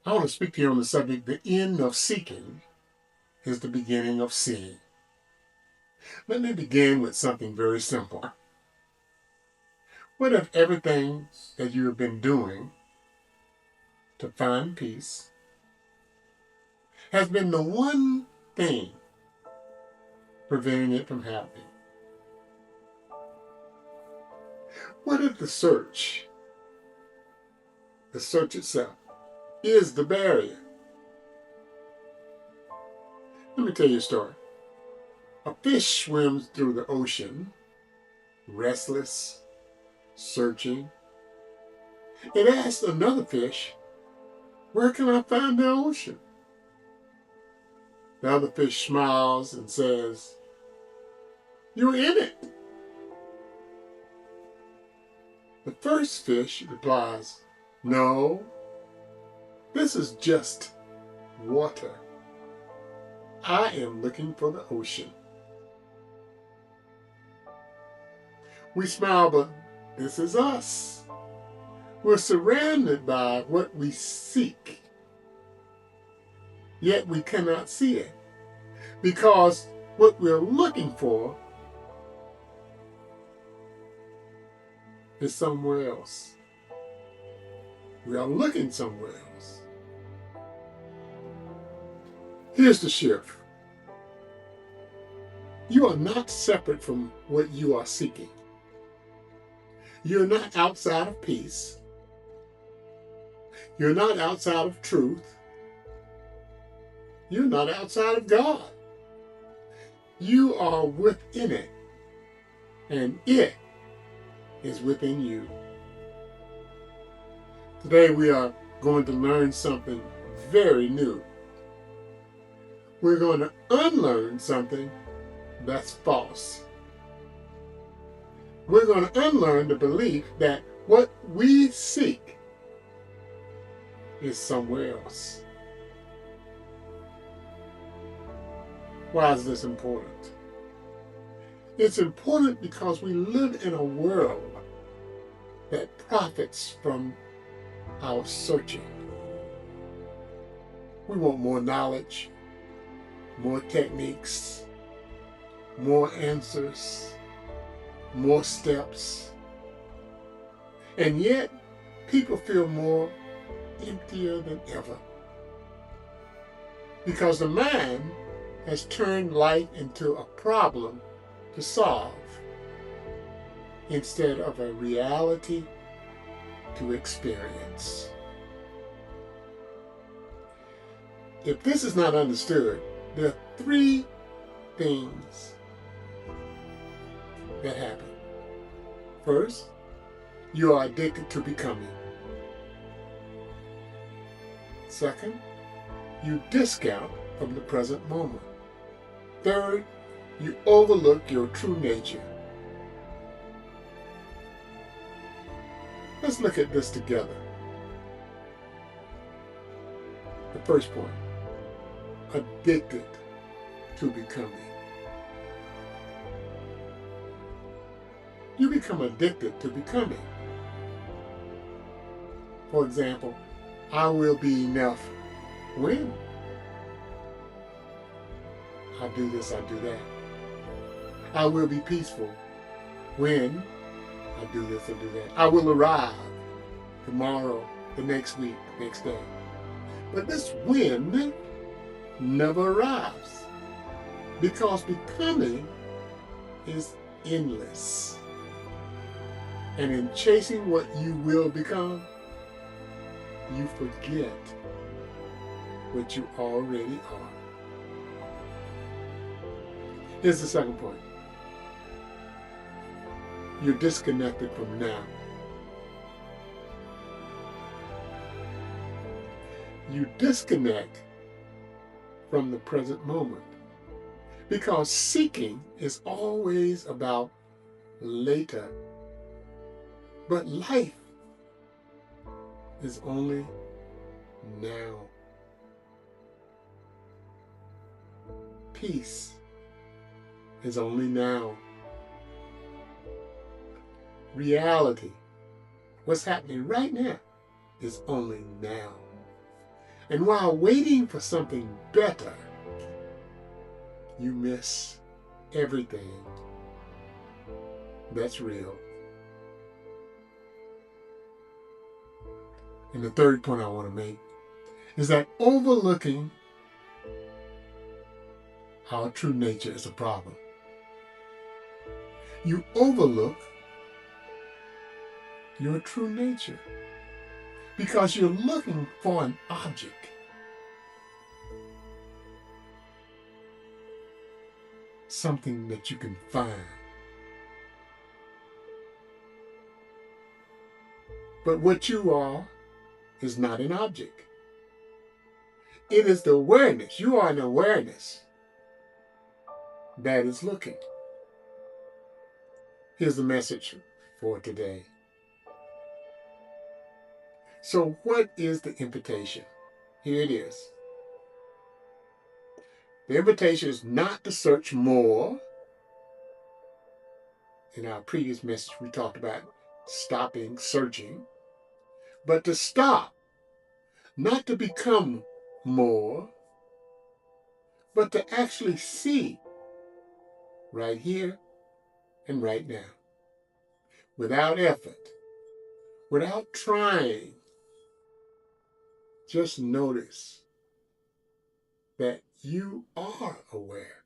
I want to speak to you on the subject, the end of seeking is the beginning of seeing. Let me begin with something very simple. What if everything that you have been doing to find peace has been the one thing preventing it from happening? What if the search itself, is the barrier? Let me tell you a story. A fish swims through the ocean, restless, searching. It asks another fish, "Where can I find the ocean?" The other fish smiles and says, "You're in it." The first fish replies, "No, this is just water. I am looking for the ocean." We smile, but this is us. We're surrounded by what we seek, yet we cannot see it because what we're looking for is somewhere else. We are looking somewhere else. Here's the shift. You are not separate from what you are seeking. You're not outside of peace. You're not outside of truth. You're not outside of God. You are within it, and it is within you. Today we are going to learn something very new. We're going to unlearn something that's false. We're going to unlearn the belief that what we seek is somewhere else. Why is this important? It's important because we live in a world that profits from our searching. We want more knowledge, more techniques, more answers, more steps. And yet, people feel more emptier than ever. Because the mind has turned life into a problem to solve instead of a reality to experience. If this is not understood, there are three things that happen. First, you are addicted to becoming. Second, you discount from the present moment. Third, you overlook your true nature. Let's look at this together. The first point, addicted to becoming. You become addicted to becoming. For example, I will be enough when I do this, I do that. I will be peaceful when I do this, I do that. I will arrive tomorrow, the next week, next day. But this when never arrives because becoming is endless. And in chasing what you will become, you forget what you already are. Here's the second point. You're disconnected from now. You disconnect from the present moment because seeking is always about later. But life is only now. Peace is only now. Reality, what's happening right now, is only now. And while waiting for something better, you miss everything that's real. And the third point I want to make is that overlooking our true nature is a problem. You overlook your true nature because you're looking for an object. Something that you can find. But what you are is not an object. It is the awareness. You are an awareness that is looking. Here's the message for today. So what is the invitation? Here it is. The invitation is not to search more. In our previous message, we talked about stopping searching, but to stop, not to become more, but to actually see right here and right now, without effort, without trying. Just notice that you are aware.